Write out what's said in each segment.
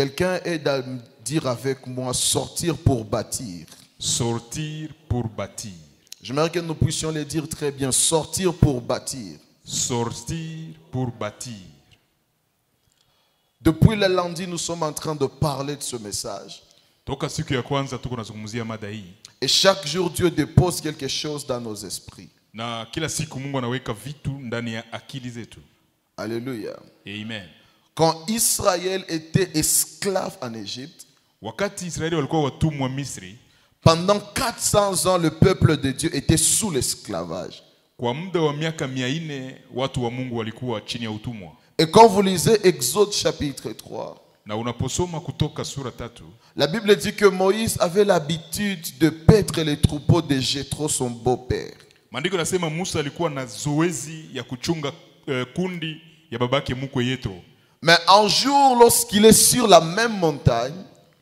Quelqu'un aide à me dire avec moi sortir pour bâtir. Sortir pour bâtir. J'aimerais que nous puissions les dire très bien. Sortir pour bâtir. Sortir pour bâtir. Depuis le lundi, nous sommes en train de parler de ce message. Toka siku ya kwanza tuko nazungumzia mada hii. Et chaque jour, Dieu dépose quelque chose dans nos esprits. Na kila siku Mungu anaweka vitu ndani ya akili zetu. Alléluia. Amen. Quand Israël était esclave en Égypte, Wakati Israeli walikuwa watumwa Misri, pendant 400 ans, le peuple de Dieu était sous l'esclavage. kwa muda wa miaka 400 watu wa Mungu walikuwa chini ya utumwa. Et quand vous lisez Exode chapitre 3, Na unaposoma Kutoka sura 3, la Bible dit que Moïse avait l'habitude de paître les troupeaux de Jéthro, son beau-père. maandiko nasema Musa alikuwa na zoezi ya kuchunga kundi ya babake mkwe Yethro. Mais un jour, lorsqu'il est sur la même montagne,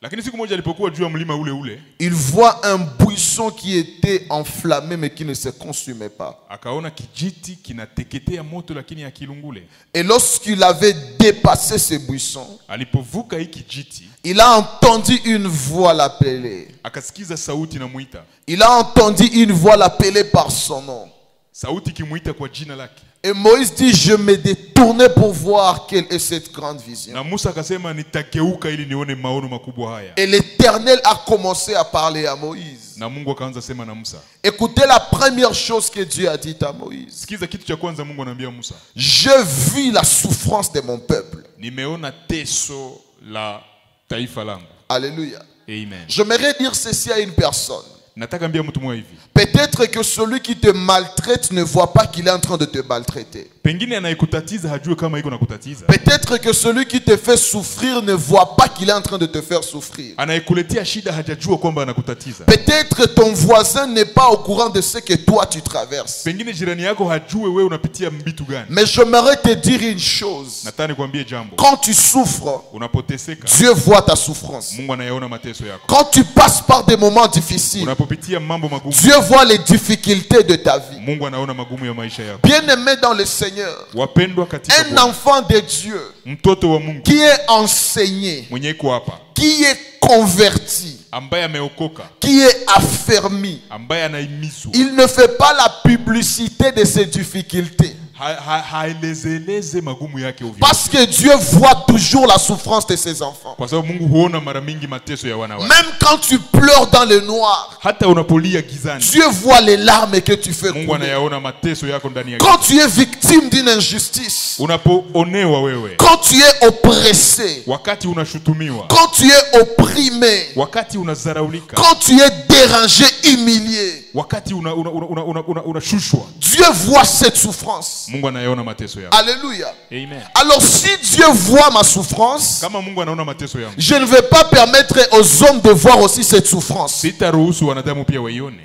Lakini siku moja alipokuwa juu ya mlima ule, il voit un buisson qui était enflammé mais qui ne se consumait pas. akaona kijiti kinateketea moto lakini hakilungule. Et lorsqu'il avait dépassé ce buisson, Alipovuka hiki kijiti, il a entendu une voix l'appeler. akasikiza sauti inamuita. Il a entendu une voix l'appeler par son nom. Sauti kimuita kwa jina lake. Et Moïse dit, je me détournais pour voir quelle est cette grande vision. Na Musa akasema nitakeuka ili nione maono makubwa haya. Et l'Éternel a commencé à parler à Moïse. Na Mungu akaanza sema na Musa. Écoutez la première chose que Dieu a dit à Moïse. Sikiza kitu cha kwanza Mungu anamwambia Musa. Je vis la souffrance de mon peuple. Nimeona teso la taifa langu. Alléluia. Amen. J'aimerais dire ceci à une personne. Nataka mbia mtu mmoja hivi. Peut-être que celui qui te maltraite ne voit pas qu'il est en train de te maltraiter. Pengine anayekutatiza hajue kama iko nakutatiza. Peut-être que celui qui te fait souffrir ne voit pas qu'il est en train de te faire souffrir. Anayekuletea shida hajajua kwamba anakutatiza. Peut-être ton voisin n'est pas au courant de ce que toi tu traverses. Pengine jirani yako hajue wewe unapitia mbitu gani. Mais j'aimerais te dire une chose. Nataka nikwambie jambo. Quand tu souffres, Unapoteseka, Dieu voit ta souffrance. Mungu anayaona mateso yako. Quand tu passes par des moments difficiles, Unapopitia mambo magumu, Dieu voit les difficultés de ta vie. Mungu anaona magumu ya maisha yako. Bien-aimé dans le Seigneur, Wapendwa katika un Bwana, enfant de Dieu mtoto wa Mungu qui est enseigné, mwenye iko hapa, qui est converti, ambaye ameokoka, qui est affermi, ambaye anaimizwa, il ne fait pas la publicité de ses difficultés. haelezeleze magumu yake ovyo. Parce que Dieu voit toujours la souffrance de ses enfants. Kwa sababu Mungu huona mara mingi mateso ya wana wake. Même quand tu pleures dans le noir, Hata unapolia gizani, Dieu voit les larmes que tu fais Mungu couler. anayaona mateso yako ndani ya Quand tu es victime d'une injustice, unapoonewa wewe, quand tu es oppressé, wakati unashutumiwa, quand tu es opprimé, wakati unazaraulika, quand tu es dérangé, humilié, wakati unashushwa, Dieu voit cette souffrance. Mungu anayaona mateso yako. Alléluia. Amen. Alors si Dieu voit ma souffrance, Kama Mungu anaona mateso yangu, je ne vais pas permettre aux hommes de voir aussi cette souffrance. sitaruhusu wanadamu pia waione.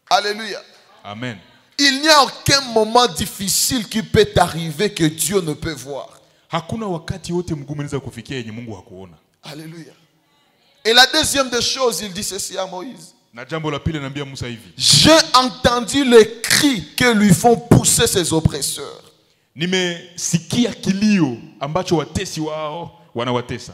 Alléluia. Amen. Il n'y a aucun moment difficile qui peut t'arriver que Dieu ne peut voir. Hakuna wakati wote mgumu unaweza kufikia yenye Mungu hakuona. Alléluia. Et la deuxième des choses, il dit ceci à Moïse. Na jambo la pili naambia Musa hivi. J'ai entendu les cris que lui font pousser ses oppresseurs. Nimesikia kilio ambacho watesi wao wanawatesa.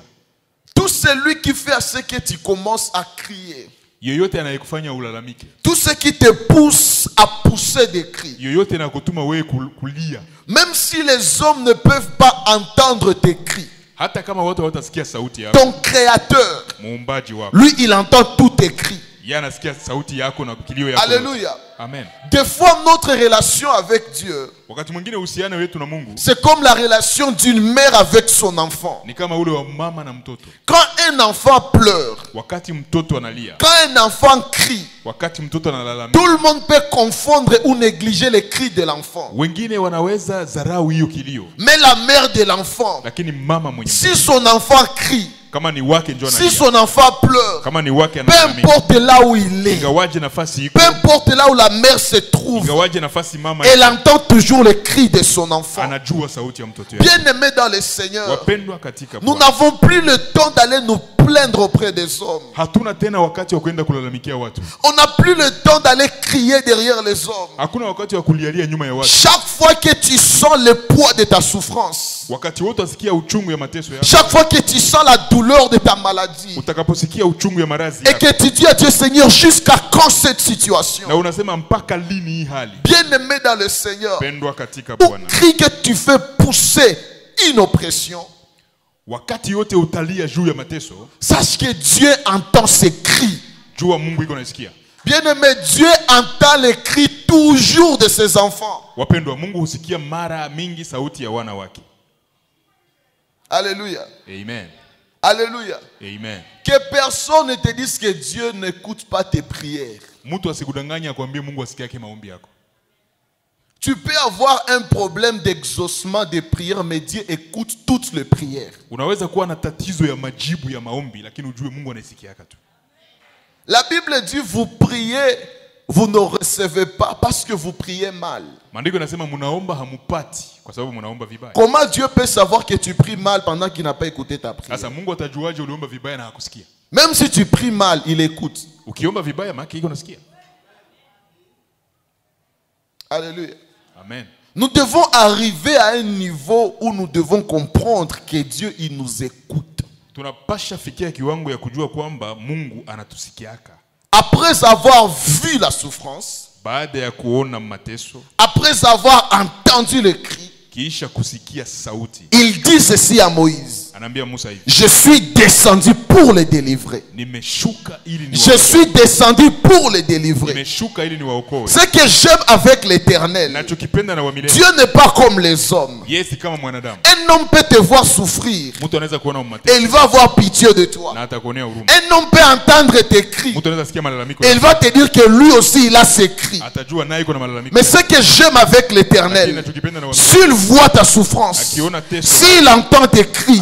Tout celui qui fait à ce que tu commences à crier. Yoyote anayekufanya ulalamike. Tout ce qui te pousse à pousser des cris. Yoyote anakutuma wewe kulia. Même si les hommes ne peuvent pas entendre tes cris. Hata kama watu hawatasikia sauti yako. Ton créateur, Muumbaji wako. lui, il entend tous tes cris. Yeye anasikia sauti yako na kilio yako. Alléluia. Amen. Des fois, notre relation avec Dieu, Wakati mwingine uhusiano wetu na Mungu c'est comme la relation d'une mère avec son enfant. ni kama ule wa mama na mtoto. Quand un enfant pleure, Wakati mtoto analia, quand un enfant crie, wakati mtoto analalamika, tout le monde peut confondre ou négliger les cris de l'enfant. wengine wanaweza dharau hiyo kilio, Mais la mère de l'enfant, lakini mama mwenye si son enfant crie, kama ni wake ndio si analia, son enfant pleure, kama ni wake peu analalamika, importe là où il est, ingawaje nafasi iko, peu importe là où la mère se trouve, ingawaje nafasi mama elle entend toujours les cris de son enfant. anajua sauti ya mtoto yake. Bien-aimés dans le Seigneur, Wapendwa katika nous Bwana, n'avons plus le temps d'aller nous plaindre auprès des hommes. Hatuna tena wakati wa kwenda kulalamikia watu. On n'a plus le temps d'aller crier derrière les hommes. Hakuna wakati wa kulialia nyuma ya watu. Chaque fois que tu sens le poids de ta souffrance, Wakati wote usikia uchungu ya mateso yako. chaque fois que tu sens la douleur de ta maladie, Utakaposikia uchungu ya maradhi et yako. que tu dis à Dieu, Seigneur, jusqu'à quand cette situation? Na unasema mpaka lini hii hali? Bien-aimé dans le Seigneur, Pendwa katika tout Bwana. cri que tu fais pousser une oppression, Wakati yote utalia juu ya mateso, sache que Dieu entend ces cris. jua Mungu iko nasikia. Bien-aimé, Dieu entend les cris toujours de ses enfants. Wapendwa, Mungu husikia mara mingi sauti ya wana wake. Alléluia. Amen. Alléluia. Amen. Que personne ne te dise que Dieu n'écoute pas tes prières. Mtu asikudanganya akwambie Mungu asikia yake maombi yako. Tu peux avoir un problème d'exaucement des prières, mais Dieu écoute toutes les prières. Unaweza kuwa na tatizo ya majibu ya maombi, lakini ujue Mungu anaisikia tu. La Bible dit, vous priez, vous ne recevez pas parce que vous priez mal. Maandiko yanasema mnaomba hamupati kwa sababu mnaomba vibaya. Comment Dieu peut savoir que tu pries mal pendant qu'il n'a pas écouté ta prière? Sasa Mungu atajuaje uliomba vibaya na hakusikia? Même si tu pries mal, il écoute. Ukiomba vibaya maana iko nasikia. Alléluia. Amen. Nous devons arriver à un niveau où nous devons comprendre que Dieu, il nous écoute. Tunapasha fikia kiwango ya kujua kwamba Mungu anatusikiaka. Après avoir vu la souffrance, Baada ya kuona mateso, après avoir entendu le cri, kisha kusikia sauti, il dit ceci à Moïse. anaambia Musa hivi: Je suis descendu pour les délivrer. nimeshuka ili Je suis descendu pour les délivrer. nimeshuka ili niwaokoe. Ce que j'aime avec l'Éternel, Nachokipenda na wa milele, Dieu n'est pas comme les hommes. Yesu kama mwanadamu. Un homme peut te voir souffrir Mtu anaweza kuona et mateso il va avoir pitié de toi. na atakuonea huruma. Un homme peut entendre tes cris Mtu anaweza sikia malalamiko et il va te dire que lui aussi il a ses cris. atajua naye iko na malalamiko. Mais ce que j'aime avec Lakini l'Éternel, nachokipenda na wa s'il voit ta souffrance, akiona teso, s'il entend tes cris,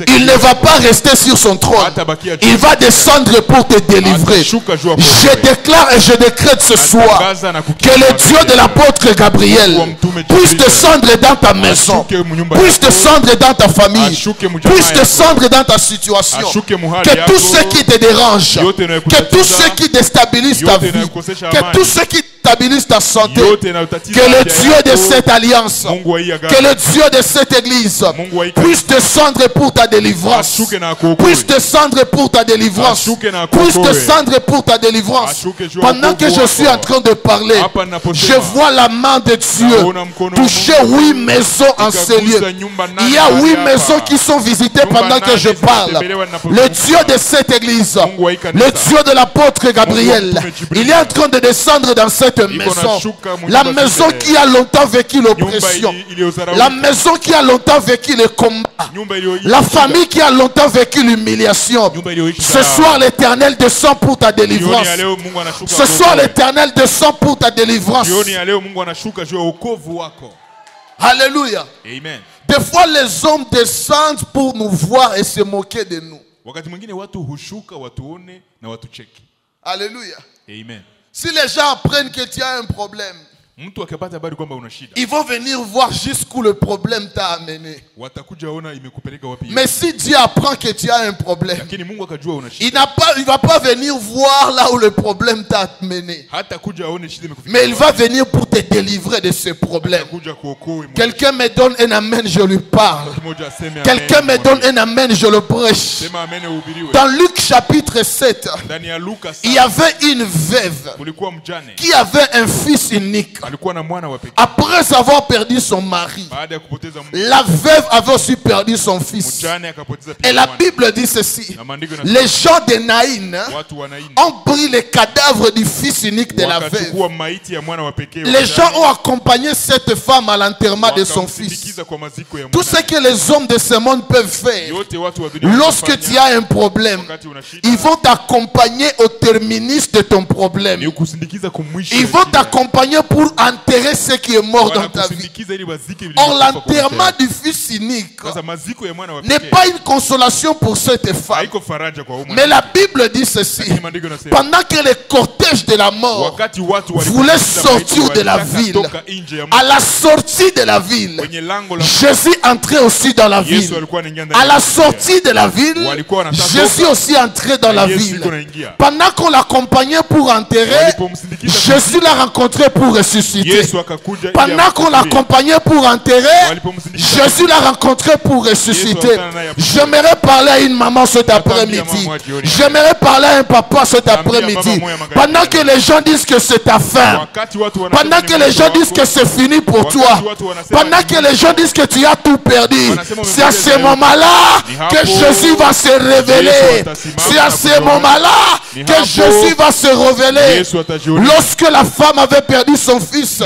il ne va pas rester sur son trône. atabakia Il va descendre pour te délivrer. atashuka juu ya Je kuokoa. déclare et je décrète ce soir Atangaza na que kukiri le Dieu de l'apôtre Gabriel puisse descendre dans ta maison, ashuke munyumba puisse yako, descendre dans ta famille, ashuke mujamaa puisse yako, descendre dans ta situation. ashuke muhali Que yako, tout ce qui te dérange, yote que yanayokutatiza, tout ce qui déstabilise ta yote vie, yanayokosesha que amani, tout ce qui stabilise ta santé, yote yanayotatiza que le afya Dieu yako, de cette alliance, Mungu wa hii agano, que le Dieu de cette église Mungu wa hii puisse descendre pour ta délivrance, ashuke na akuokoe, puisse descendre pour ta délivrance, ashuke na puisse akuokoe, descendre pour ta délivrance. ashuke juu ya Pendant que wokovu je suis wako. en train de parler, Hapa ninaposema, je vois la main de Dieu naona mkono wa toucher Mungu 8 maisons en ce lieu. ikagusa nyumba nane Il y a mahali 8 hapa. maisons qui sont visitées Nyumba pendant que nane je parle. zinatembelewa ninapokuwa. Le Dieu de cette église, Mungu wa hii kanisa, le Dieu de l'apôtre Gabriel, Mungu wa mtume Jibril, il est en train de descendre dans cette maison. nashuka mu La nyumba maison zile. qui a longtemps vécu Nyumba l'oppression. iliyozarauka, La maison qui a longtemps vécu le combat. nyumba iliyoishi La shida, famille qui a longtemps vécu l'humiliation. nyumba iliyoishi Ce salama. soir, l'Éternel descend pour ta Jioni délivrance. ya leo Mungu anashuka Ce soir, kuokoe. l'Éternel descend pour ta délivrance. Jioni ya leo Mungu anashuka juu ya wokovu wako. Alléluia. Amen. Des fois, les hommes descendent pour nous voir et se moquer de nous. Wakati mwingine watu hushuka watuone na watucheki. Alléluia. Amen. Si les gens apprennent que tu as un problème, Mtu akipata habari kwamba una shida, ils vont venir voir jusqu'où le problème t'a amené. watakuja ona imekupeleka wapi. Mais si Dieu apprend que tu as un problème, Lakini Mungu akajua una il shida, ne va pas venir voir là où le problème t'a amené. hata kuja aone shida imekufika. Mais il va venir pour te délivrer de ce problème. Atakuja kuokoe. Quelqu'un me donne un amen, je lui parle. Mmoja aseme amen. Quelqu'un me donne un amen, je le prêche. Sema amen uhubiriwe. Dans Luc chapitre 7, Ndani ya Luka il y avait une veuve kulikuwa mjane, qui avait un fils unique. alikuwa na mwana wa pekee. Après avoir perdu son mari, Baada ya kupoteza mume, la veuve avait aussi perdu son fils. mjane akapoteza Et pia la mwana. Bible dit ceci. Na maandiko yanasema, Les gens de Naïn watu wa Naini ont pris le cadavre du fils unique de la veuve. wakachukua maiti ya mwana wa pekee wa Les mjane, gens ont accompagné cette femme à l'enterrement de son fils. wakamsindikiza kwa maziko ya Tout ce mwana. que les hommes de ce monde peuvent faire, Yote watu wa dunia lorsque wanafanya, tu as un problème, wakati una shida, ils vont t'accompagner au terminus de ton ni problème. kusindikiza kumwisho. Ils vont t'accompagner pour pour enterrer ce qui est mort dans ta vie. Or, l'enterrement du fils unique n'est pas une consolation pour cette femme. Mais la Bible dit ceci. Pendant que le cortège de la mort voulait sortir de la ville, à la sortie de la ville, Jésus entrait aussi dans la ville. À la sortie de la ville, Jésus aussi entrait dans la ville. Pendant qu'on l'accompagnait pour enterrer, Jésus l'a rencontré pour ressusciter. Pendant qu'on l'accompagnait pour enterrer, Jésus l'a rencontré pour ressusciter. J'aimerais parler à une maman cet après-midi. J'aimerais parler à un papa cet après-midi. Pendant que les gens disent que c'est ta fin, pendant que les gens disent que c'est fini pour toi, pendant que les gens disent que tu as tout perdu, c'est à ce moment-là que Jésus va se révéler. C'est à ce moment-là que Jésus va se révéler. Lorsque la femme avait perdu son fils,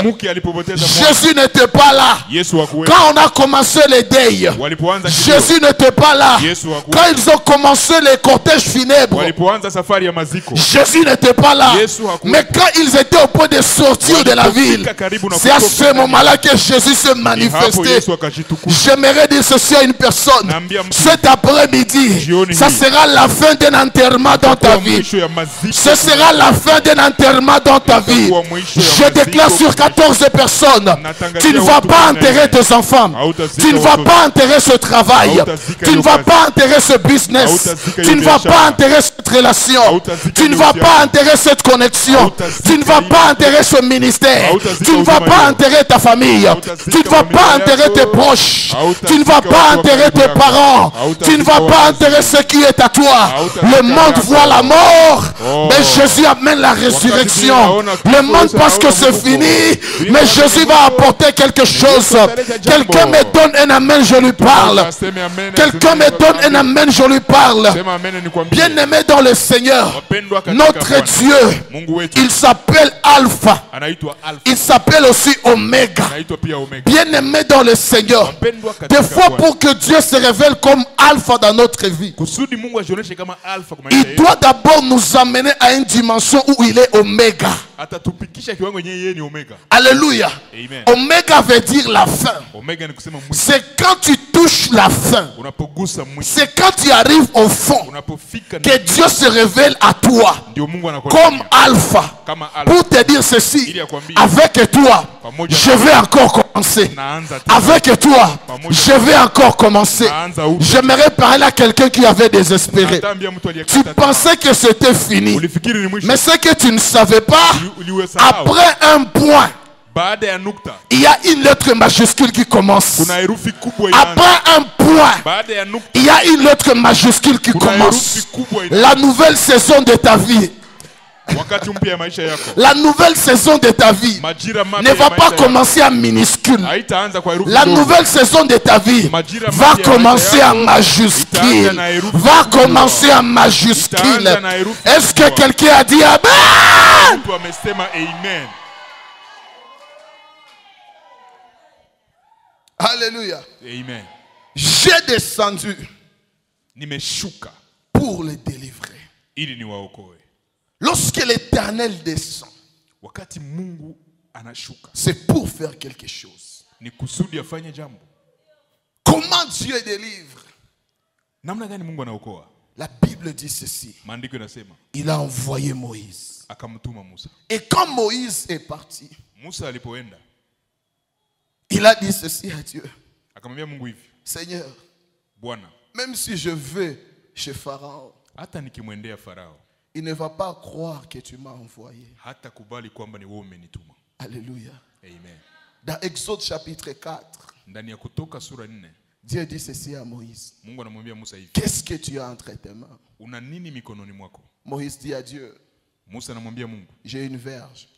Jésus n'était pas là. Quand on a commencé les deuils, Jésus n'était pas là. Quand ils ont commencé les cortèges funèbres, Jésus n'était pas là. Mais quand ils étaient au point de sortir de la ville, c'est à ce moment-là que Jésus s'est manifesté. J'aimerais dire ceci à une personne. Cet après-midi, ça sera la fin d'un enterrement dans ta vie. Ce sera la fin d'un enterrement dans ta vie. Je déclare sur 14 personnes, tu ne vas pas enterrer tes enfants. Tu ne vas pas enterrer ce travail. Tu ne vas pas enterrer ce business. Tu ne vas pas enterrer cette relation. Tu ne vas pas enterrer cette connexion. Tu ne vas pas enterrer ce ministère. Tu ne vas pas enterrer ta famille. Tu ne vas pas enterrer tes proches. Tu ne vas pas enterrer tes parents. Tu ne vas pas enterrer ce qui est à toi. Le monde voit la mort, mais Jésus amène la résurrection. Le monde pense que c'est fini, mais Jésus va apporter quelque chose. Quelqu'un me donne un amen, je lui parle. Quelqu'un me donne un amen, je lui parle. Bien-aimé dans le Seigneur, notre Dieu, il s'appelle Alpha. Il s'appelle aussi Oméga. Bien-aimé dans le Seigneur, des fois pour que Dieu se révèle comme Alpha dans notre vie, il doit d'abord nous amener à une dimension où il est Oméga. Alléluia. Oméga veut dire la fin. C'est quand tu touches la fin, c'est quand tu arrives au fond que Dieu se révèle à toi comme Alpha, pour te dire ceci: avec toi je vais encore commencer. Avec toi je vais encore commencer. J'aimerais parler à quelqu'un qui avait désespéré. Tu pensais que c'était fini, mais ce que tu ne savais pas, après un point, il y a une lettre majuscule qui commence. Après un point, il y a une lettre majuscule qui commence. La nouvelle saison de ta vie, la nouvelle saison de ta vie ne va pas commencer en minuscule. La nouvelle saison de ta vie va commencer en majuscule. Va commencer en majuscule. Est-ce que quelqu'un a dit Amen? Alléluia. Amen. J'ai descendu pour les délivrer. Lorsque l'Éternel descend, c'est pour faire quelque chose. Comment Dieu délivre? La Bible dit ceci: il a envoyé Moïse. Et quand Moïse est parti, il a dit ceci à Dieu: Seigneur, même si je vais chez Pharaon, il ne va pas croire que tu m'as envoyé. Alléluia. Amen. Dans Exode chapitre 4, Dieu dit ceci à Moïse: qu'est-ce que tu as entre tes mains? Moïse dit à Dieu: j'ai une verge.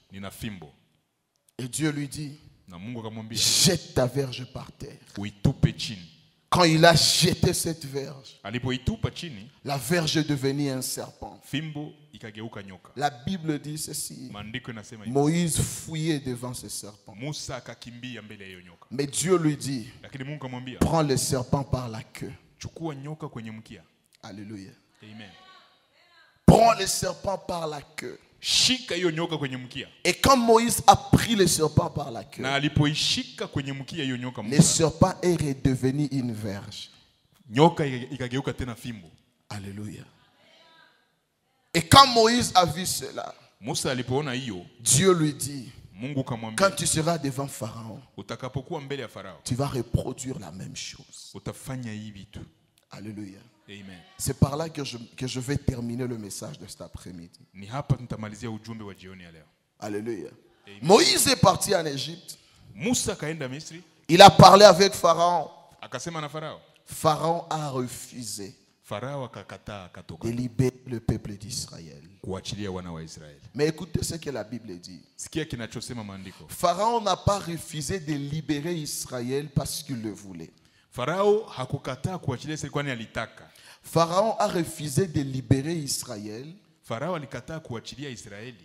Et Dieu lui dit: jette ta verge par terre. Quand il a jeté cette verge, la verge est devenue un serpent. La Bible dit ceci: Moïse fouillait devant ce serpent. Mais Dieu lui dit: prends le serpent par la queue. Alléluia. Amen. Prends le serpent par la queue. Et quand Moïse a pris le serpent par la queue, le serpent est redevenu une verge. Alléluia. Et quand Moïse a vu cela, Dieu lui dit, quand tu seras devant Pharaon, tu vas reproduire la même chose. Alléluia. C'est par là que je vais terminer le message de cet après-midi. Alléluia. Moïse est parti en Égypte. Il a parlé avec Pharaon. Pharaon a refusé de libérer le peuple d'Israël. Mais écoutez ce que la Bible dit. Pharaon n'a pas refusé de libérer Israël parce qu'il le voulait. Pharaon a refusé de libérer Israël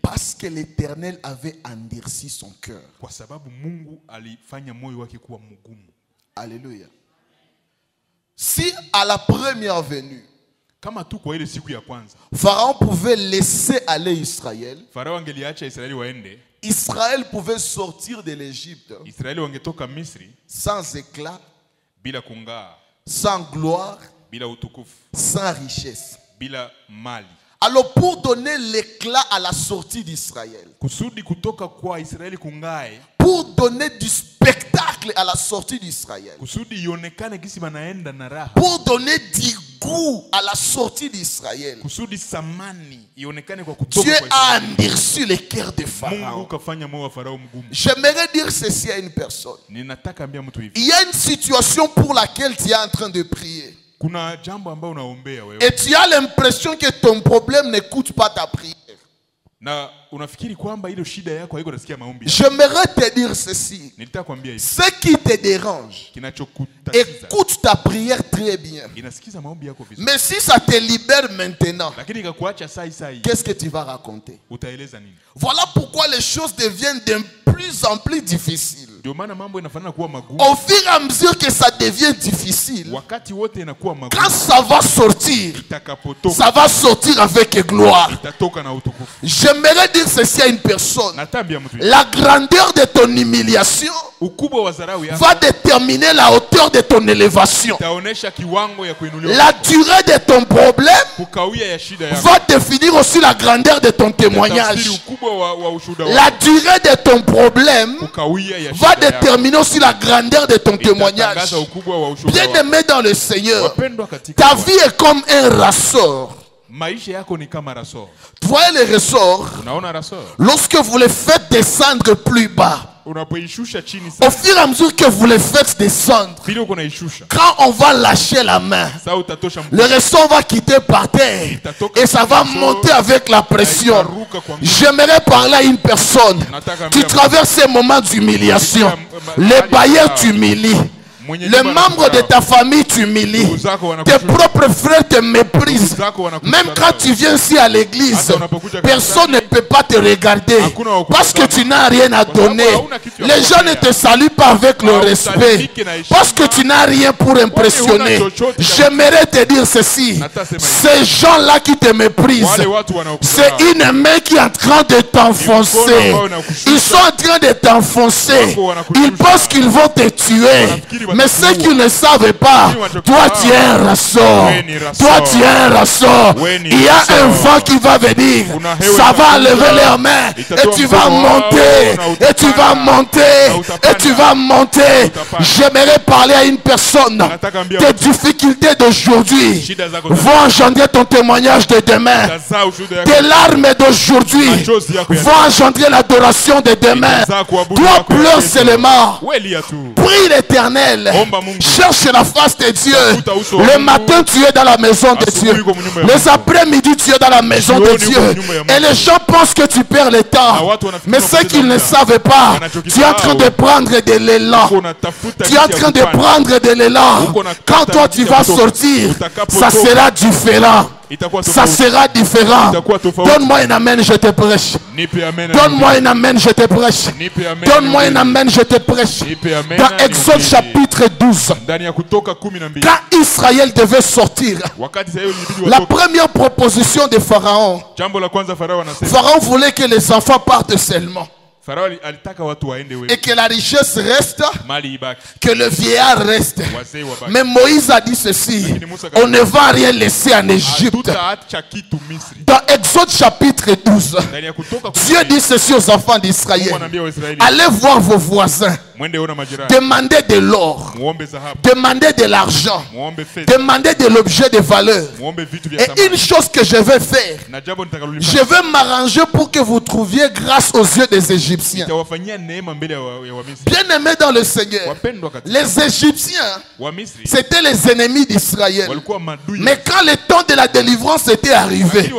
parce que l'Éternel avait endurci son cœur. Alléluia. Si à la première venue, Pharaon pouvait laisser aller Israël, Israël pouvait sortir de l'Égypte sans éclat, sans gloire, sans richesse. Alors pour donner l'éclat à la sortie d'Israël, pour donner du spectacle à la sortie d'Israël, pour donner du goût à la sortie d'Israël, Dieu a endurci le cœur de Pharaon. J'aimerais dire ceci à une personne. Il y a une situation pour laquelle tu es en train de prier. Et tu as l'impression que ton problème n'écoute pas ta prière. J'aimerais te dire ceci. Ce qui te dérange, écoute ta prière très bien. Mais si ça te libère maintenant, qu'est-ce que tu vas raconter? Voilà pourquoi les choses deviennent de plus en plus difficiles. Au fur et à mesure que ça devient difficile, quand ça va sortir avec gloire. J'aimerais dire ceci à une personne. La grandeur de ton humiliation va déterminer la hauteur de ton élévation. La durée de ton problème va définir aussi la grandeur de ton témoignage. La durée de ton problème va déterminer aussi la grandeur de ton témoignage. Bien-aimé dans le Seigneur, ta vie est comme un ressort. Vous voyez les ressorts? Lorsque vous les faites descendre plus bas, au fur et à mesure que vous les faites descendre, quand on va lâcher la main, le ressort va quitter par terre et ça va monter avec la pression. J'aimerais parler à une personne qui traverse ces moments d'humiliation. Les bailleurs t'humilient. Les membres de ta famille t'humilient. Tes propres frères te méprisent. Même quand tu viens ici à l'église, personne ne peut pas te regarder parce que tu n'as rien à donner. Les gens ne te saluent pas avec le respect parce que tu n'as rien pour impressionner. J'aimerais te dire ceci. Ces gens-là qui te méprisent, c'est une main qui est en train de t'enfoncer. Ils sont en train de t'enfoncer. Ils pensent qu'ils vont te tuer. Mais ceux qui ne savent pas, toi tu es un ressort. Toi tu es un ressort. Il y a un vent qui va venir. Ça va lever leurs mains. Et tu vas monter. Et tu vas monter. Et tu vas monter. J'aimerais parler à une personne. Tes difficultés d'aujourd'hui vont engendrer ton témoignage de demain. Tes larmes d'aujourd'hui vont engendrer l'adoration de demain. Toi pleure seulement. Prie l'Éternel. Cherche la face de Dieu. Le matin tu es dans la maison de Dieu. Les après-midi tu es dans la maison de Dieu. Et les gens pensent que tu perds le temps. Mais ce qu'ils ne savent pas, tu es en train de prendre de l'élan. Tu es en train de prendre de l'élan. Quand toi tu vas sortir, ça sera différent. Ça sera différent. Donne-moi un amen, je te prêche. Donne-moi un amen, je te prêche. Donne-moi un amen, je te prêche. Dans Exode chapitre 12, quand Israël devait sortir, la première proposition de Pharaon, Pharaon voulait que les enfants partent seulement. Et que la richesse reste, que le vieillard reste. Mais Moïse a dit ceci: on ne va rien laisser en Égypte. Dans Exode chapitre 12, Dieu dit ceci aux enfants d'Israël: allez voir vos voisins, demandez de l'or, demandez de l'argent, demandez de l'objet de valeur. Et une chose que je vais faire, je vais m'arranger pour que vous trouviez grâce aux yeux des Égyptiens. Bien aimés dans le Seigneur, les Égyptiens c'était les ennemis d'Israël. Mais quand le temps de la délivrance était arrivé,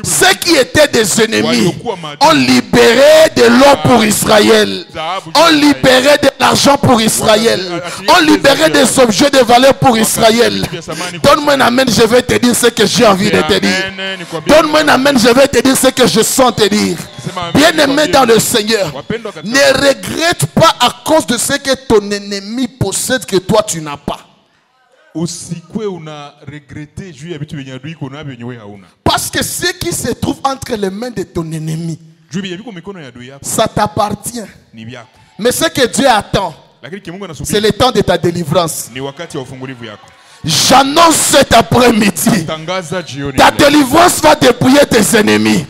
ceux qui étaient des ennemis ont libéré de l'or pour Israël, ont libéré de l'argent pour Israël, ont libéré des objets de valeur pour Israël. Donne-moi un amen, je vais te dire ce que j'ai envie de te dire. Donne-moi un amen, je vais te dire ce que je sens te dire. Bien-aimé dans le Seigneur, ne regrette pas à cause de ce que ton ennemi possède que toi tu n'as pas. Parce que ce qui se trouve entre les mains de ton ennemi, ça t'appartient. Mais ce que Dieu attend, c'est le temps de ta délivrance. J'annonce cet après-midi, ta délivrance va dépouiller tes ennemis.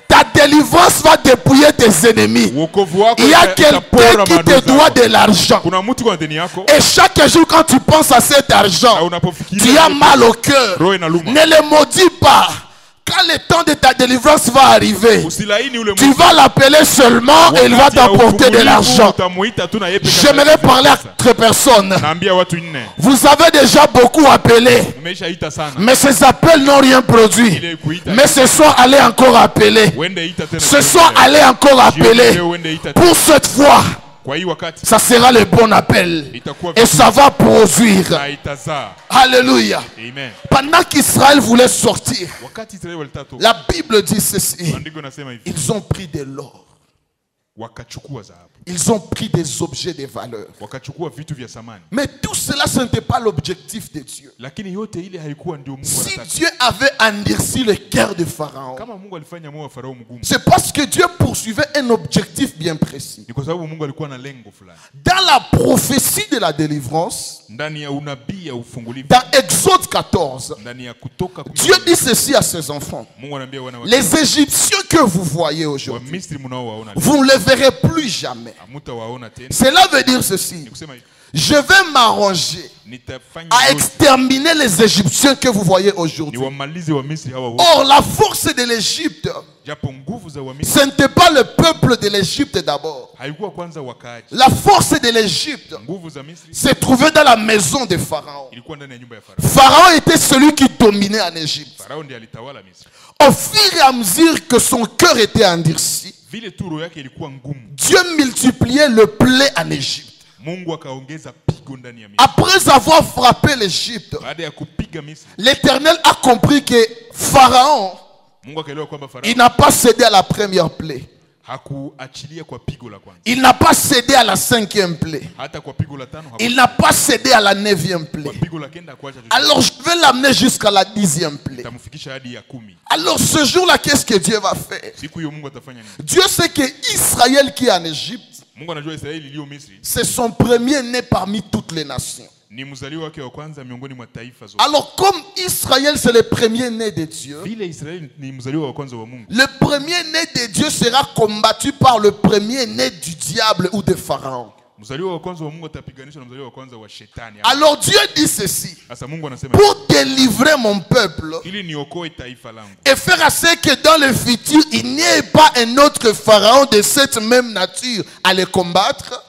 Ta délivrance va dépouiller tes ennemis. Il y a quelqu'un qui te doit de l'argent. Et chaque jour quand tu penses à cet argent, tu as mal au cœur. Ne le maudis pas. Quand le temps de ta délivrance va arriver, tu vas l'appeler seulement et il va t'apporter de l'argent. J'aimerais parler à d'autres personnes. Vous avez déjà beaucoup appelé, mais ces appels n'ont rien produit. Mais ce soir, allez encore appeler. Ce soir, allez encore appeler. Pour cette fois, ça sera le bon appel et ça va produire. Alléluia. Pendant qu'Israël voulait sortir, la Bible dit ceci: ils ont pris de l'or, ils ont pris des objets de valeur. Mais tout cela, ce n'était pas l'objectif de Dieu. Si Dieu avait endurci le cœur de Pharaon, c'est parce que Dieu poursuivait un objectif bien précis. Dans la prophétie de la délivrance, dans Exode 14, Dieu dit ceci à ses enfants: les Égyptiens que vous voyez aujourd'hui, vous ne les verrez plus jamais. Cela veut dire ceci: je vais m'arranger à exterminer les Égyptiens que vous voyez aujourd'hui. Or, la force de l'Égypte, ce n'était pas le peuple de l'Égypte d'abord. La force de l'Égypte se trouvait dans la maison de Pharaon. Pharaon était celui qui dominait en Égypte. Au fur et à mesure que son cœur était endurci, Dieu multipliait le blé en Égypte. Après avoir frappé l'Égypte, l'Éternel a compris que Pharaon, il n'a pas cédé à la première plaie. Il n'a pas cédé à la 5e plaie. Il n'a pas cédé à la 9e plaie. Alors je vais l'amener jusqu'à la 10e plaie. Alors ce jour-là, qu'est-ce que Dieu va faire? Dieu sait que Israël qui est en Égypte, c'est son premier-né parmi toutes les nations. Alors comme Israël c'est le premier-né de Dieu, le premier-né de Dieu sera combattu par le premier-né du diable ou de Pharaon. Alors Dieu dit ceci: pour délivrer mon peuple et faire à ce que dans le futur il n'y ait pas un autre Pharaon de cette même nature à les combattre,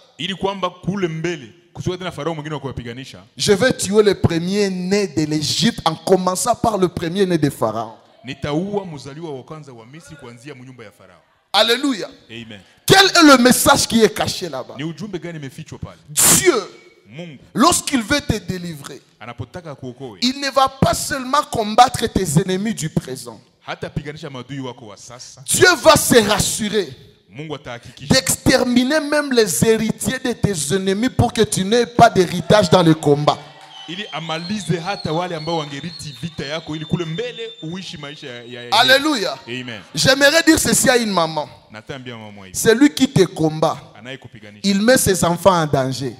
je vais tuer le premier-né de l'Égypte en commençant par le premier-né de Pharaon. Alléluia. Amen. Quel est le message qui est caché là-bas? Dieu lorsqu'il veut te délivrer, il ne va pas seulement combattre tes ennemis du présent. Dieu va se rassurer d'exterminer même les héritiers de tes ennemis pour que tu n'aies pas d'héritage dans le combat. Alléluia. J'aimerais dire ceci à une maman. Celui qui te combat, il met ses enfants en danger.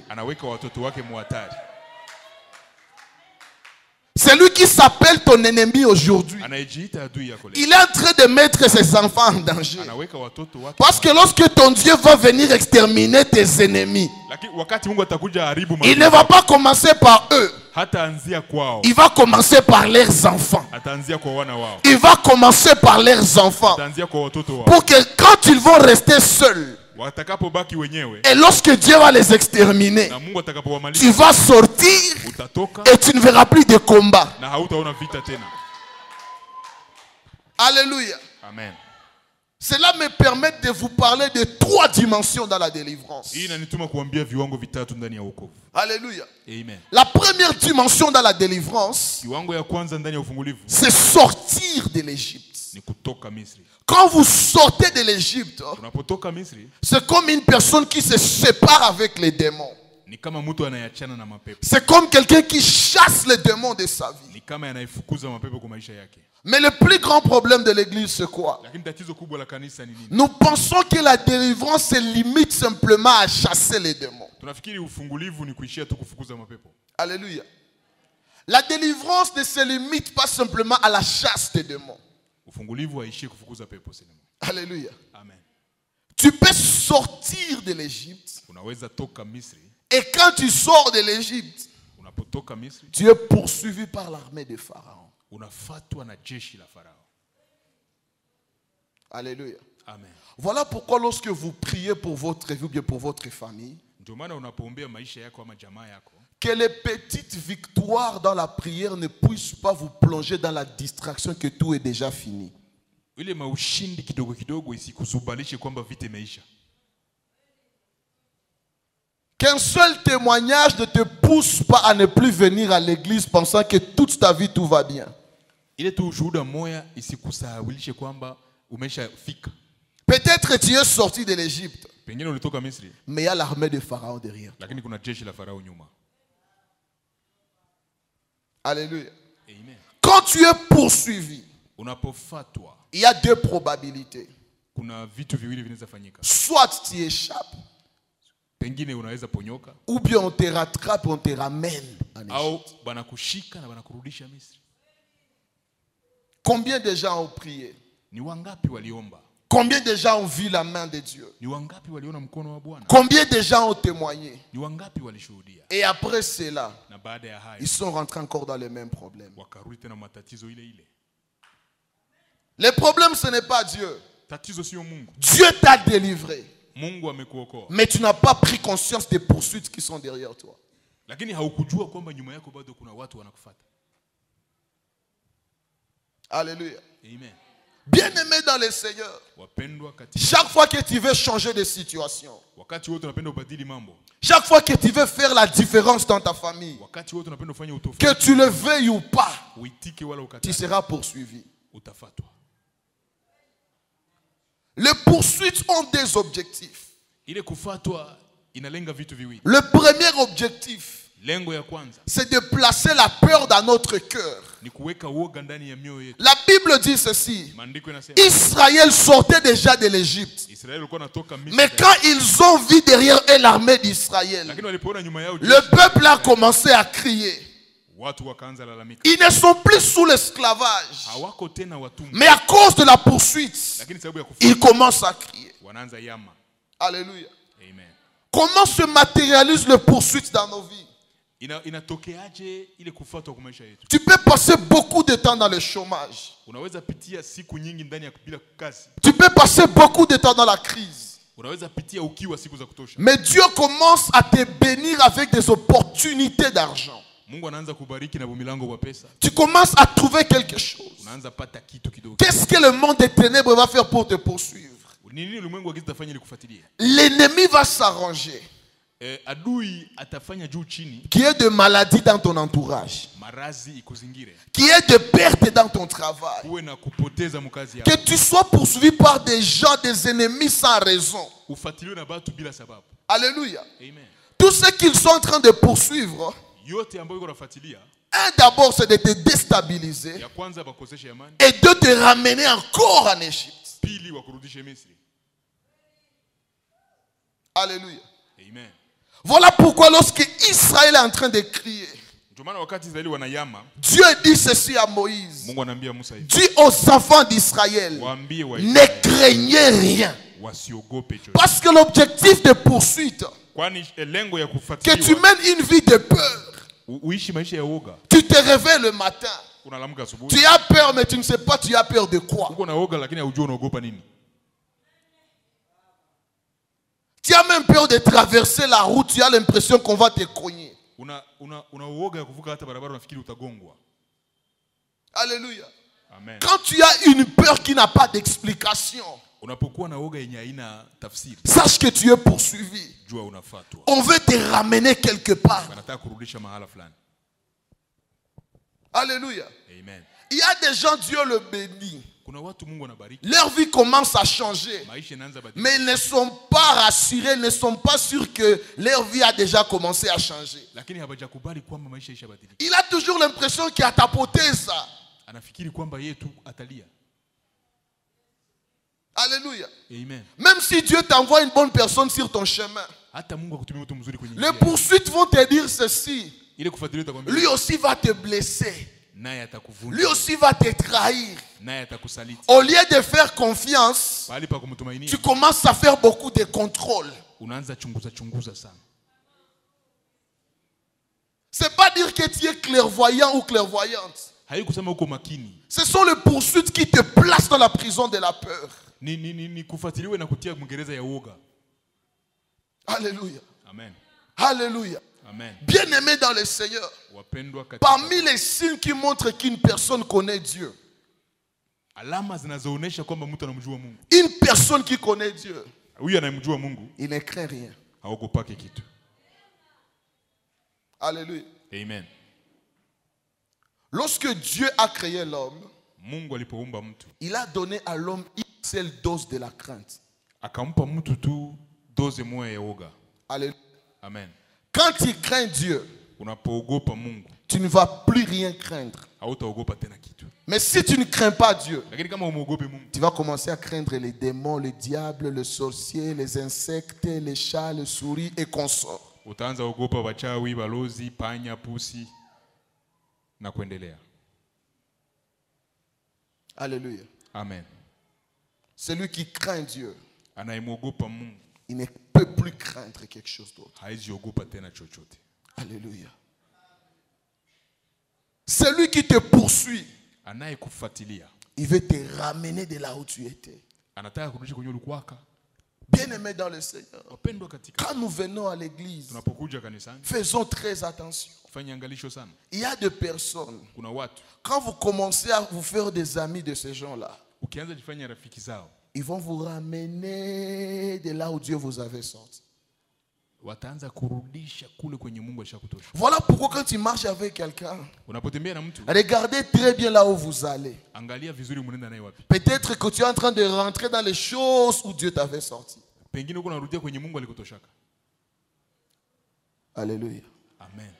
Celui qui s'appelle ton ennemi aujourd'hui, il est en train de mettre ses enfants en danger. Parce que lorsque ton Dieu va venir exterminer tes ennemis, il ne va pas commencer par eux. Il va commencer par leurs enfants. Il va commencer par leurs enfants. Pour que quand ils vont rester seuls, et lorsque Dieu va les exterminer, tu vas sortir et tu ne verras plus de combat. Alléluia. Amen. Cela me permet de vous parler de 3 dimensions dans la délivrance. Alléluia. Amen. La première dimension dans la délivrance, c'est sortir de l'Égypte. Quand vous sortez de l'Égypte, c'est comme une personne qui se sépare avec les démons. C'est comme quelqu'un qui chasse les démons de sa vie. Mais le plus grand problème de l'église, c'est quoi? Nous pensons que la délivrance se limite simplement à chasser les démons. Alléluia. La délivrance ne se limite pas simplement à la chasse des démons. Alléluia. Amen. Tu peux sortir de l'Égypte. Et quand tu sors de l'Égypte, tu es poursuivi par l'armée de Pharaon. Alléluia. Amen. Voilà pourquoi lorsque vous priez pour votre vie ou bien pour votre famille, que les petites victoires dans la prière ne puissent pas vous plonger dans la distraction que tout est déjà fini. Qu'un seul témoignage ne te pousse pas à ne plus venir à l'église pensant que toute ta vie tout va bien. Peut-être tu es sorti de l'Égypte, mais il y a l'armée de Pharaon derrière. Alléluia. Amen. Quand tu es poursuivi, il y a 2 probabilités. Soit tu échappes, ou bien on te rattrape et on te ramène en Égypte. Combien de gens ont prié? Combien de gens ont vu la main de Dieu? Combien de gens ont témoigné? Et après cela, ils sont rentrés encore dans les mêmes problèmes. Le problème, ce n'est pas Dieu. Dieu t'a délivré. Mais tu n'as pas pris conscience des poursuites qui sont derrière toi. Alléluia. Amen. Bien-aimé dans le Seigneur, chaque fois que tu veux changer de situation, chaque fois que tu veux faire la différence dans ta famille, que tu le veuilles ou pas, tu seras poursuivi. Les poursuites ont 2 objectifs. Le premier objectif, c'est de placer la peur dans notre cœur. La Bible dit ceci: Israël sortait déjà de l'Égypte, mais quand ils ont vu derrière eux l'armée d'Israël, le peuple a commencé à crier. Ils ne sont plus sous l'esclavage, mais à cause de la poursuite, ils commencent à crier. Alléluia. Amen. Comment se matérialise la poursuite dans nos vies? Tu peux passer beaucoup de temps dans le chômage. Tu peux passer beaucoup de temps dans la crise. Mais Dieu commence à te bénir avec des opportunités d'argent. Tu commences à trouver quelque chose. Qu'est-ce que le monde des ténèbres va faire pour te poursuivre? L'ennemi va s'arranger Qui est de maladie dans ton entourage. Qui est de perte dans ton travail. Que tu sois poursuivi par des gens, des ennemis sans raison. Alléluia. Amen. Tout ce qu'ils sont en train de poursuivre, un d'abord c'est de te déstabiliser et de te ramener encore en Égypte. Alléluia. Amen. Voilà pourquoi lorsque Israël est en train de crier, Dieu dit ceci à Moïse. Dis aux enfants d'Israël, ne craignez rien. Parce que l'objectif de poursuite, que tu mènes une vie de peur. Tu te réveilles le matin. Tu as peur, mais tu ne sais pas tu as peur de quoi. Tu as même peur de traverser la route. Tu as l'impression qu'on va te cogner. Alléluia. Amen. Quand tu as une peur qui n'a pas d'explication, sache que tu es poursuivi. On veut te ramener quelque part. Alléluia. Amen. Il y a des gens, Dieu le bénit. Leur vie commence à changer. Mais ils ne sont pas rassurés, ils ne sont pas sûrs que leur vie a déjà commencé à changer. Il a toujours l'impression qu'il a tapoté ça. Alléluia. Amen. Même si Dieu t'envoie une bonne personne sur ton chemin, les poursuites vont te dire ceci. Lui aussi va te blesser. Lui aussi va te trahir. Au lieu de faire confiance, tu commences à faire beaucoup de contrôles. C'est pas dire que tu es clairvoyant ou clairvoyante. Ce sont les poursuites qui te placent dans la prison de la peur. Alléluia. Amen. Alléluia. Amen. Bien-aimé dans le Seigneur, parmi les signes qui montrent qu'une personne connaît Dieu, une personne qui connaît Dieu, il ne craint rien. Alléluia. Amen. Lorsque Dieu a créé l'homme, il a donné à l'homme une seule dose de la crainte. Alléluia. Amen. Quand tu crains Dieu, tu ne vas plus rien craindre. Mais si tu ne crains pas Dieu, tu vas commencer à craindre les démons, le diable, le sorcier, les insectes, les chats, les souris et consorts. Alléluia. Amen. Celui qui craint Dieu, il ne peut plus craindre quelque chose d'autre. Alléluia. Celui qui te poursuit, il veut te ramener de là où tu étais. Bien-aimé dans le Seigneur, quand nous venons à l'église, faisons très attention. Il y a des personnes, quand vous commencez à vous faire des amis de ces gens-là, ils vont vous ramener de là où Dieu vous avait sorti. Voilà pourquoi quand tu marches avec quelqu'un, regardez très bien là où vous allez. Peut-être que tu es en train de rentrer dans les choses où Dieu t'avait sorti. Alléluia. Amen.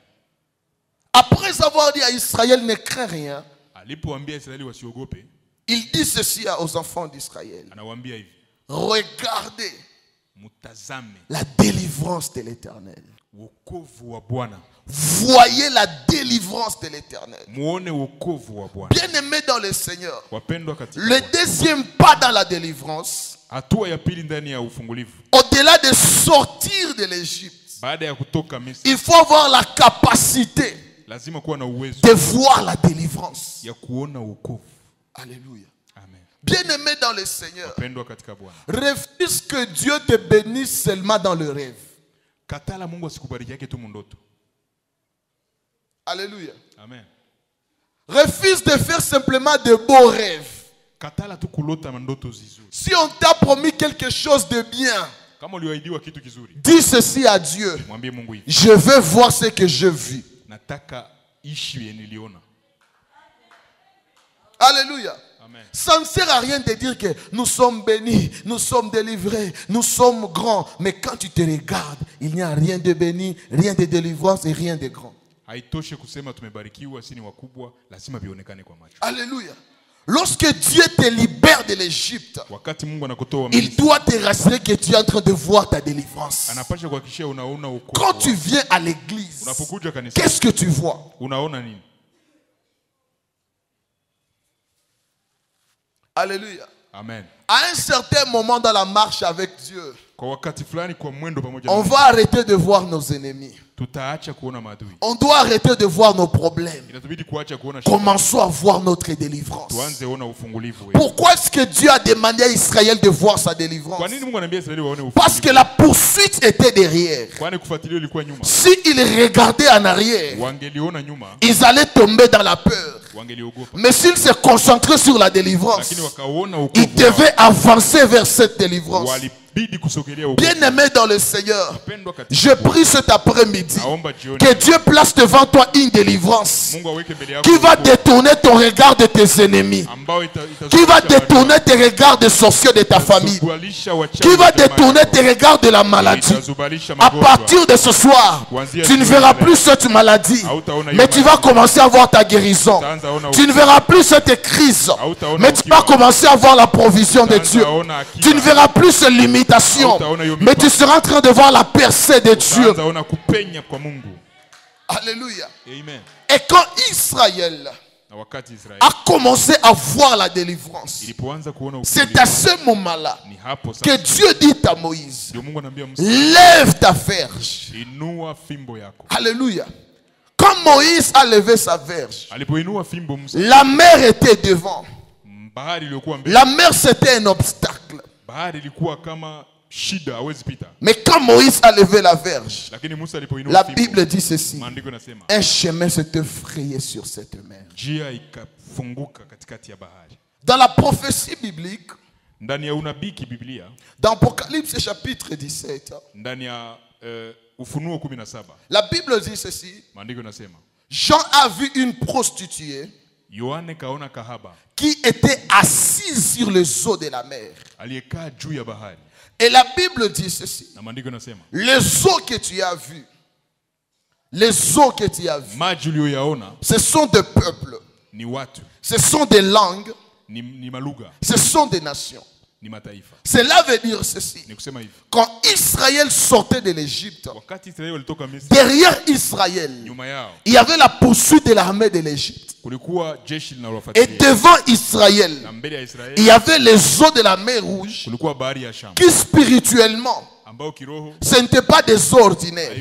Après avoir dit à Israël, ne crains rien, il dit ceci aux enfants d'Israël. Regardez la délivrance de l'Éternel. Voyez la délivrance de l'Éternel. Bien-aimé dans le Seigneur, le deuxième pas dans la délivrance, au-delà de sortir de l'Égypte, il faut avoir la capacité de voir la délivrance. Alléluia. Bien-aimé dans le Seigneur, refuse que Dieu te bénisse seulement dans le rêve. Alléluia. Amen. Refuse de faire simplement de beaux rêves. Si on t'a promis quelque chose de bien, Dis ceci à Dieu. Je veux voir ce que je vis. Alléluia. Amen. Ça ne sert à rien de dire que nous sommes bénis, nous sommes délivrés, nous sommes grands. Mais quand tu te regardes, il n'y a rien de béni, rien de délivrance et rien de grand. Alléluia. Lorsque Dieu te libère de l'Égypte, il doit te rassurer que tu es en train de voir ta délivrance. Quand tu viens à l'église, qu'est-ce que tu vois? Alléluia. Amen. À un certain moment dans la marche avec Dieu, on va arrêter de voir nos ennemis. On doit arrêter de voir nos problèmes. Commençons à voir notre délivrance. Pourquoi est-ce que Dieu a demandé à Israël de voir sa délivrance? Parce que la poursuite était derrière. S'ils regardaient en arrière, ils allaient tomber dans la peur. Mais s'ils se concentraient sur la délivrance, ils devaient avancer vers cette délivrance. Bien-aimé dans le Seigneur, je prie cet après-midi que Dieu place devant toi une délivrance qui va détourner ton regard de tes ennemis, qui va détourner tes regards de sorciers de ta famille, qui va détourner tes regards de la maladie. À partir de ce soir, tu ne verras plus cette maladie, mais tu vas commencer à voir ta guérison. Tu ne verras plus cette crise, mais tu vas commencer à voir la provision de Dieu. Tu ne verras plus cette limitation, mais tu seras en train de voir la percée de Dieu. Alléluia. Et quand Israël a commencé à voir la délivrance, c'est à ce moment-là que Dieu dit à Moïse, lève ta verge. Alléluia. Quand Moïse a levé sa verge, la mer était devant. La mer, c'était un obstacle. Mais quand Moïse a levé la verge, la Bible dit ceci: un chemin s'est frayé sur cette mer. Dans la prophétie biblique, dans Apocalypse chapitre 17, la Bible dit ceci: Jean a vu une prostituée qui était assise sur les eaux de la mer. Et la Bible dit ceci: les eaux que tu as vues, ce sont des peuples, ce sont des langues, ce sont des nations. Cela veut dire ceci: quand Israël sortait de l'Égypte, derrière Israël, il y avait la poursuite de l'armée de l'Égypte. Et devant Israël, il y avait les eaux de la mer Rouge qui spirituellement, ce n'était pas des eaux ordinaires.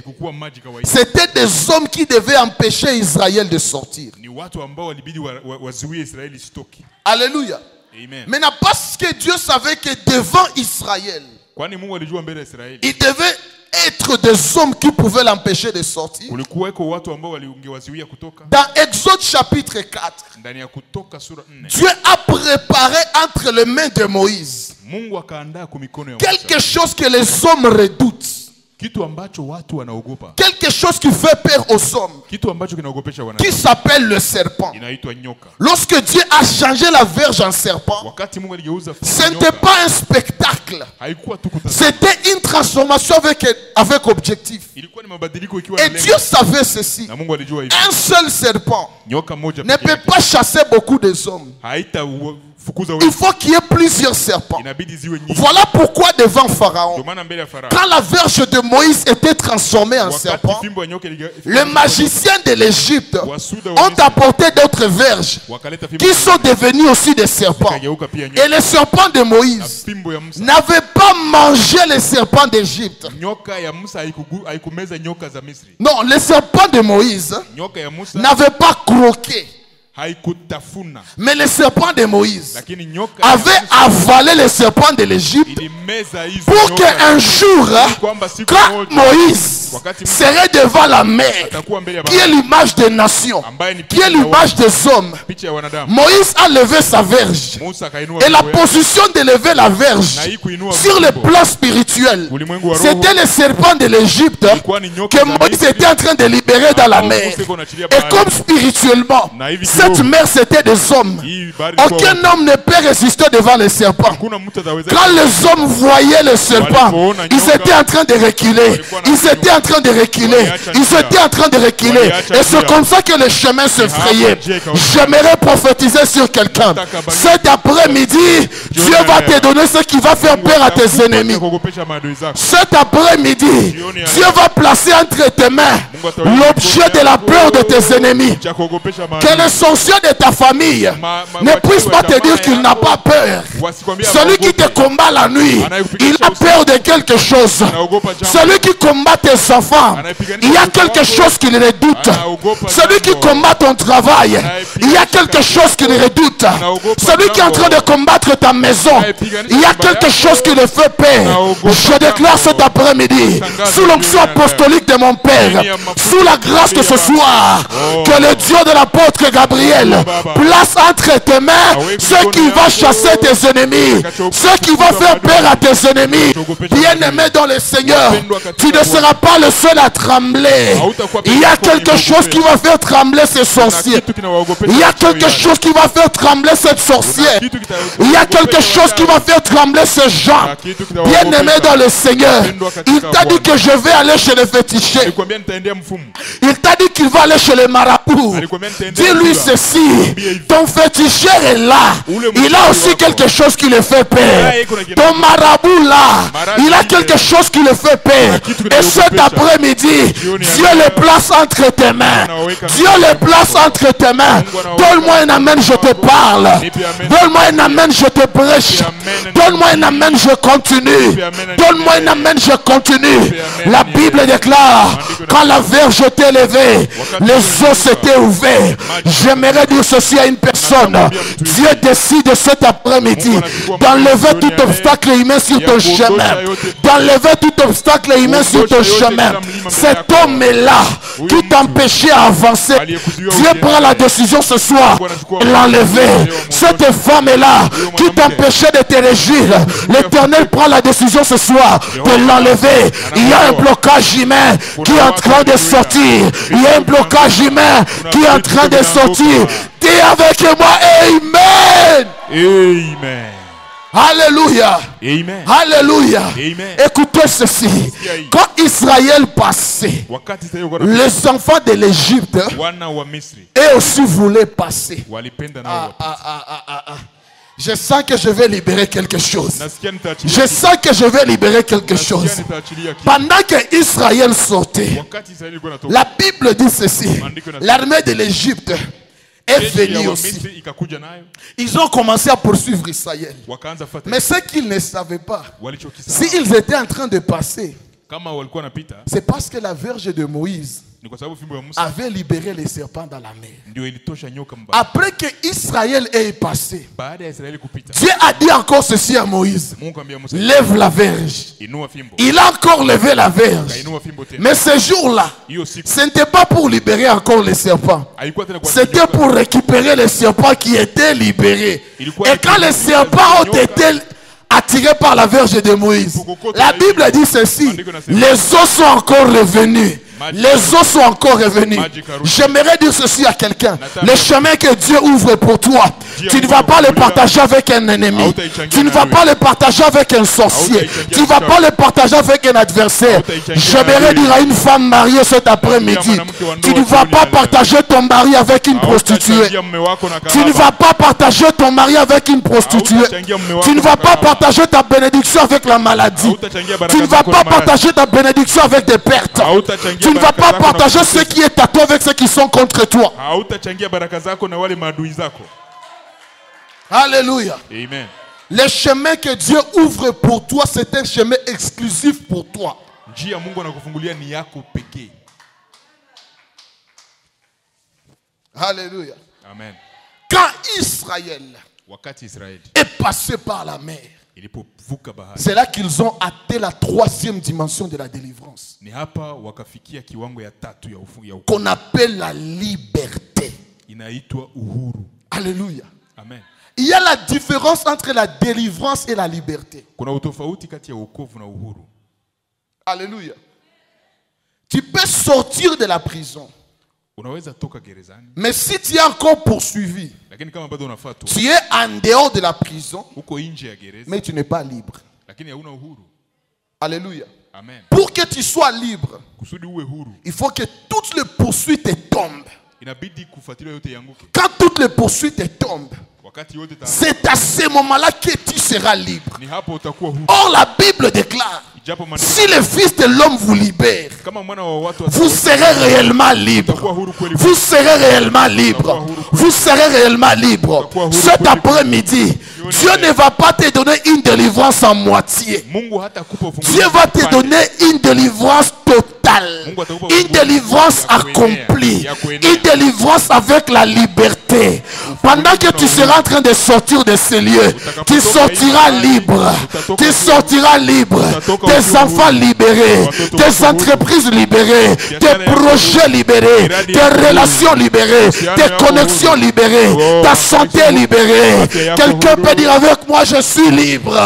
C'était des hommes qui devaient empêcher Israël de sortir. Alléluia. Amen. Maintenant, parce que Dieu savait que devant Israël, il devait être des hommes qui pouvaient l'empêcher de sortir. Dans Exode chapitre 4, Dieu a préparé entre les mains de Moïse quelque chose que les hommes redoutent. Quelque chose qui fait peur aux hommes, qui s'appelle le serpent. Lorsque Dieu a changé la verge en serpent, ce n'était pas un spectacle, c'était une transformation avec objectif. Et Dieu savait ceci: un seul serpent ne peut pas chasser beaucoup de hommes. Il faut qu'il y ait plusieurs serpents. Voilà pourquoi devant Pharaon, quand la verge de Moïse était transformée en serpent, les magiciens de l'Égypte ont apporté d'autres verges qui sont devenues aussi des serpents. Et les serpents de Moïse n'avaient pas mangé les serpents d'Égypte. Non, les serpents de Moïse n'avaient pas croqué. Mais les serpents de Moïse avaient avalé les serpents de l'Égypte pour qu'un jour, quand Moïse Moïse serait devant la mer, qui est l'image des nations, qui est l'image des hommes, Moïse a levé sa verge. Et la position de lever la verge sur le plan spirituel, c'était le serpent de l'Égypte que Moïse était en train de libérer dans la mer. Et comme spirituellement, cette mer c'était des hommes. Aucun homme ne peut résister devant les serpents. Quand les hommes voyaient le serpent, ils étaient en train de reculer. Ils étaient en train de reculer. Ils étaient en train de reculer. Et c'est comme ça que le chemin se frayait. J'aimerais prophétiser sur quelqu'un. Cet après-midi, Dieu va te donner ce qui va faire peur à tes ennemis. Cet après-midi, Dieu va placer entre tes mains l'objet de la peur de tes ennemis. Que le sorcier de ta famille ne puisse pas te dire qu'il n'a pas peur. Celui qui te combat la nuit, il a peur de quelque chose. Celui qui combat tes enfants, il y a quelque chose qu'il redoute. Celui qui combat ton travail, il y a quelque chose qu'il redoute. Celui qui est en train de combattre ta maison, il y a quelque chose qui le fait peur. Je déclare cet après-midi, sous l'onction apostolique de mon Père, sous la grâce de ce soir, que le Dieu de l'apôtre Gabriel place entre tes mains ce qui va chasser tes ennemis, ce qui va faire peur à tes ennemis. Bien-aimé dans le Seigneur, tu ne seras pas le seul à trembler. Il y a quelque chose qui va faire trembler ces sorciers. Il y a quelque chose qui va faire trembler cette sorcière. Il y a quelque chose qui va faire trembler ces gens. Bien-aimé dans le Seigneur, il t'a dit que je vais aller chez les fétichés. Il t'a dit qu'il va aller chez les marabouts. Dis-lui ceci, ton féticheur est là. Il a aussi quelque chose qui le fait peur. Ton marabout là, il a quelque chose qui le fait peur. Et cet après-midi, Dieu le place entre tes mains. Dieu le place entre tes mains. Donne-moi un amen, je te parle. Donne-moi un amen, je te prêche. Donne-moi un amen, je continue. Donne-moi un amen, je continue. La Bible déclare, quand la verge était levée, les eaux s'étaient ouverts. J'aimerais dire ceci à une personne. Dieu décide cet après-midi d'enlever tout obstacle humain sur ton chemin. D'enlever tout obstacle humain sur ton chemin. Cet homme est là qui t'empêchait à avancer. Dieu prend la décision ce soir de l'enlever. Cette femme est là qui t'empêchait de te régir. L'Éternel prend la décision ce soir de l'enlever. Il y a un blocage humain qui est en train de sortir. Il y a un blocage humain qui est en train de sortir. Dis avec moi, Amen. Amen. Alléluia. Amen. Alléluia. Amen. Écoutez ceci. Quand Israël passait, les enfants de l'Égypte eux aussi voulaient passer. Je sens que je vais libérer quelque chose. Je sens que je vais libérer quelque chose. Pendant que Israël sortait, la Bible dit ceci. L'armée de l'Égypte est venue aussi. Ils ont commencé à poursuivre Israël. Mais ce qu'ils ne savaient pas, s'ils étaient en train de passer, c'est parce que la verge de Moïse avait libéré les serpents dans la mer. Après que Israël est passé, Dieu a dit encore ceci à Moïse. Lève la verge. Il a encore levé la verge. Mais ce jour-là, ce n'était pas pour libérer encore les serpents. C'était pour récupérer les serpents qui étaient libérés. Et quand les serpents ont été attirés par la verge de Moïse, la Bible dit ceci. Les os sont encore revenus. Les os sont encore revenus. J'aimerais dire ceci à quelqu'un. Le chemin que Dieu ouvre pour toi, tu ne vas pas le partager avec un ennemi. Tu ne vas pas le partager avec un sorcier. Tu ne vas pas le partager avec un adversaire. J'aimerais dire à une femme mariée cet après-midi, tu ne vas pas partager ton mari avec une prostituée. Tu ne vas pas partager ton mari avec une prostituée. Tu ne vas pas partager ta bénédiction avec la maladie. Tu ne vas pas partager ta bénédiction avec des pertes. Tu ne vas pas partager ce qui est à toi avec ceux qui sont contre toi. Alléluia. Amen. Le chemin que Dieu ouvre pour toi, c'est un chemin exclusif pour toi. Alléluia. Amen. Quand Israël est passé par la mer, C'est là qu'ils ont atteint la 3e dimension de la délivrance, qu'on appelle la liberté. Alléluia. Amen. Il y a la différence entre la délivrance et la liberté. Alléluia. Tu peux sortir de la prison, mais si tu es encore poursuivi, tu es en dehors de la prison, mais tu n'es pas libre. Alléluia. Amen. Pour que tu sois libre, il faut que toutes les poursuites tombent. Quand toutes les poursuites tombent, c'est à ce moment-là que tu seras libre. Or, la Bible déclare, si le Fils de l'homme vous libère, vous serez réellement libre. Vous serez réellement libre. Vous serez réellement libre. Cet après-midi, Dieu ne va pas te donner une délivrance en moitié. Dieu va te donner une délivrance totale. Une délivrance accomplie. Une délivrance avec la liberté. Pendant que tu seras en train de sortir de ces lieux, tu sortiras libre. Tu sortiras libre. Tes enfants libérés, tes entreprises libérées, tes projets libérés, tes relations libérées, tes connexions libérées, ta santé libérée. Quelqu'un peut dire avec moi, je suis libre.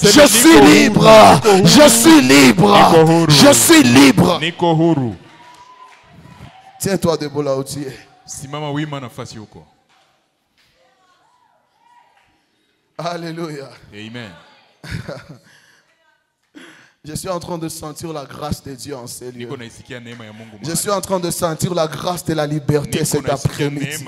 Je suis libre. Je suis libre. Je suis libre. Tiens-toi debout là où tu es. Alléluia. Amen. Je suis en train de sentir la grâce de Dieu en ces lieux. Je suis en train de sentir la grâce de la liberté cet après-midi.